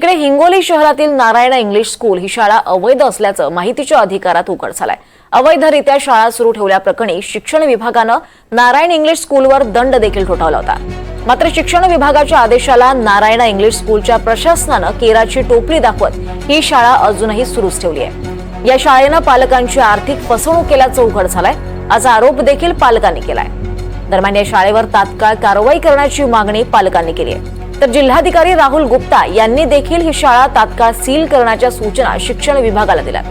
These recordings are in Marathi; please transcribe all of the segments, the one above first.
इकडे हिंगोली शहरातील नारायण इंग्लिश स्कूल ही शाळा अवैध असल्याचं माहितीच्या अधिकारात उघड झालंय। अवैधरित्या शाळा सुरू ठेवल्याप्रकरणी शिक्षण विभागानं नारायण इंग्लिश स्कूलवर दंड देखील ठोठावला होता। मात्र शिक्षण विभागाच्या आदेशाला नारायण इंग्लिश स्कूलच्या प्रशासनानं केराची टोपली दाखवत ही शाळा अजूनही सुरूच ठेवली आहे। या शाळेनं पालकांची आर्थिक फसवणूक केल्याचं उघड झालंय, असा आरोप देखील पालकांनी केलाय। दरम्यान या शाळेवर तात्काळ कारवाई करण्याची मागणी पालकांनी केली आहे। तर जिल्हाधिकारी राहुल गुप्ता यांनी देखील ही शाळा तात्काळ सील करण्याच्या सूचना शिक्षण विभागाला दिल्या।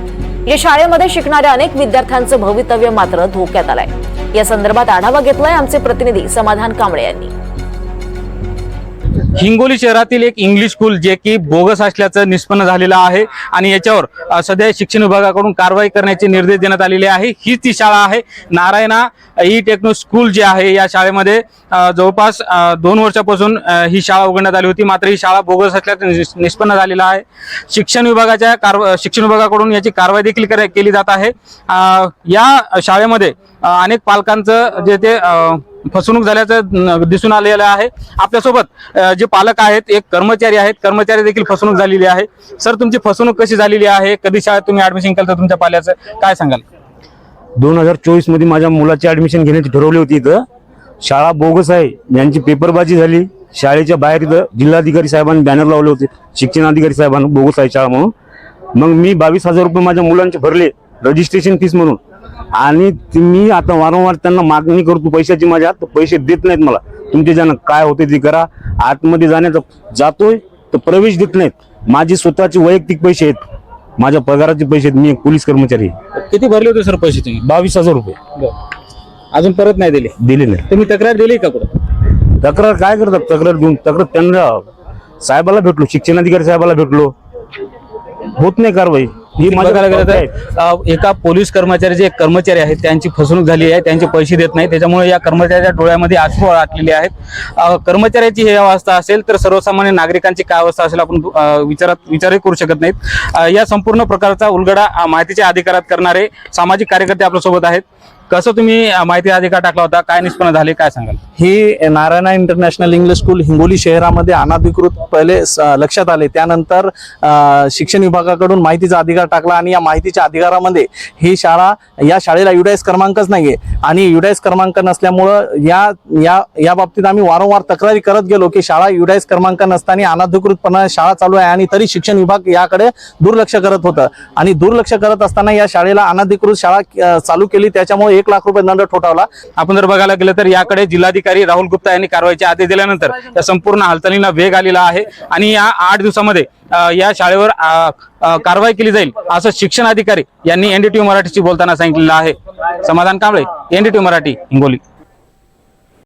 या शाळेमध्ये शिकणाऱ्या अनेक विद्यार्थ्यांचं भवितव्य मात्र धोक्यात आलंय। या संदर्भात आढावा घेतलाय आमचे प्रतिनिधी समाधान कांबळे यांनी। हिंगोली शहरातील एक इंग्लिश स्कूल जे की बोगस असल्याचं निष्पन्न झालेलं आहे आणि याच्यावर सध्या शिक्षण विभागाकडून कारवाई करण्याचे निर्देश देण्यात आलेले आहे। ही ती शाळा आहे नारायणा ई टेक्नो स्कूल जे आहे। या शाळेमध्ये जवळपास 2 वर्षापासून ही शाळा उघडण्यात आली होती, मात्र ही शाळा बोगस असल्याचं निष्पन्न झालेलं आहे। शिक्षण विभागाकडून याची कारवाई देखील केली जात आहे। या शाळेमध्ये अनेक पालकांचं जे ते फसवणूक झाल्याचं दिसून आलेलं आहे। आपल्यासोबत जे पालक आहेत, एक कर्मचारी आहेत, कर्मचारी देखील फसवणूक झालेली आहे। सर, तुमची फसवणूक कशी झालेली आहे? कधी शाळेत तुम्ही ऍडमिशन केलं तुमच्या पाल्याचं, काय सांगाल? 2024 मध्ये माझ्या मुलाची ऍडमिशन घेण्याची ठरवली होती। इथं शाळा बोगस आहे, यांची पेपरबाजी झाली। शाळेच्या बाहेर इथं जिल्हाधिकारी साहेबांनी बॅनर लावले होते, शिक्षण अधिकारी साहेबांना बोगस आहे शाळा म्हणून। मग मी 22,000 रुपये माझ्या मुलांचे भरले रजिस्ट्रेशन फीस म्हणून, आणि मी आता वारंवार त्यांना मागणी करतो पैशाची, माझ्या पैसे देत नाहीत मला। तुमचे ज्यांना काय होते ते करा। आतमध्ये जाण्याचा जातोय तर प्रवेश देत नाहीत। माझे स्वतःचे वैयक्तिक पैसे आहेत, माझ्या पगाराचे पैसे आहेत। मी एक पोलीस कर्मचारी आहे। किती भरले होते सर पैसे तुम्ही? 22,000 रुपये अजून परत नाही दिले नाही। तुम्ही तक्रार दिली का कुठं? तक्रार काय करतात? तक्रार देऊन त्यांना साहेबाला भेटलो, शिक्षणाधिकारी साहेबाला भेटलो, होत नाही कारवाई। ही बघायला गेलं तर एका पोलीस कर्मचारी एक कर्मचारी आहेत, त्यांची फसवणूक झाली आहे, त्यांचे पैसे देत नाही। त्याच्यामुळे या कर्मचाऱ्याच्या डोळ्यामध्ये अश्रू आटलेले आहेत। कर्मचाऱ्याची ही अवस्था असेल तर सर्वसामान्य नागरिकांची काय अवस्था असेल आपण विचारही करू शकत नाहीत। या संपूर्ण प्रकारचा उलगडा माहितीच्या अधिकारात करणारे सामाजिक कार्यकर्ते आपल्यासोबत आहेत। कसं तुम्ही माहिती अधिकार टाकला होता, काय निष्पन्न झाले, काय सांगाल? ही Narayana international English school Hingoli शहरामध्ये अनाधिकृत पहिले लक्षात आले। त्यानंतर शिक्षण विभागाकडून माहितीचा अधिकार टाकला आणि या माहितीच्या अधिकारामध्ये ही शाळा, या शाळेला युडाईस क्रमांकच नाहीये आणि युडाईस क्रमांक नसल्यामुळं या बाबतीत आम्ही वारंवार तक्रारी करत गेलो की शाळा युडाईस क्रमांक नसताना अनाधिकृतपणे शाळा चालू आहे आणि तरी शिक्षण विभाग याकडे दुर्लक्ष करत होतं। आणि दुर्लक्ष करत असताना या शाळेला अनाधिकृत शाळा चालू केली, त्याच्यामुळे 1 लाख रुपये दंड ठोठावला। आपण जर बघायला गेलं तर याकडे जिल्हाधिकारी राहुल गुप्ता यांनी कारवाईचे आदेश दिल्यानंतर या संपूर्ण हालचालींना वेग आलेला आहे आणि या 8 दिवसामध्ये या शाळेवर कारवाई केली जाईल असं शिक्षण अधिकारी यांनी NDTV मराठीशी बोलताना सांगितलेलं आहे। समाधान कांबळे, NDTV मराठी, हिंगोली।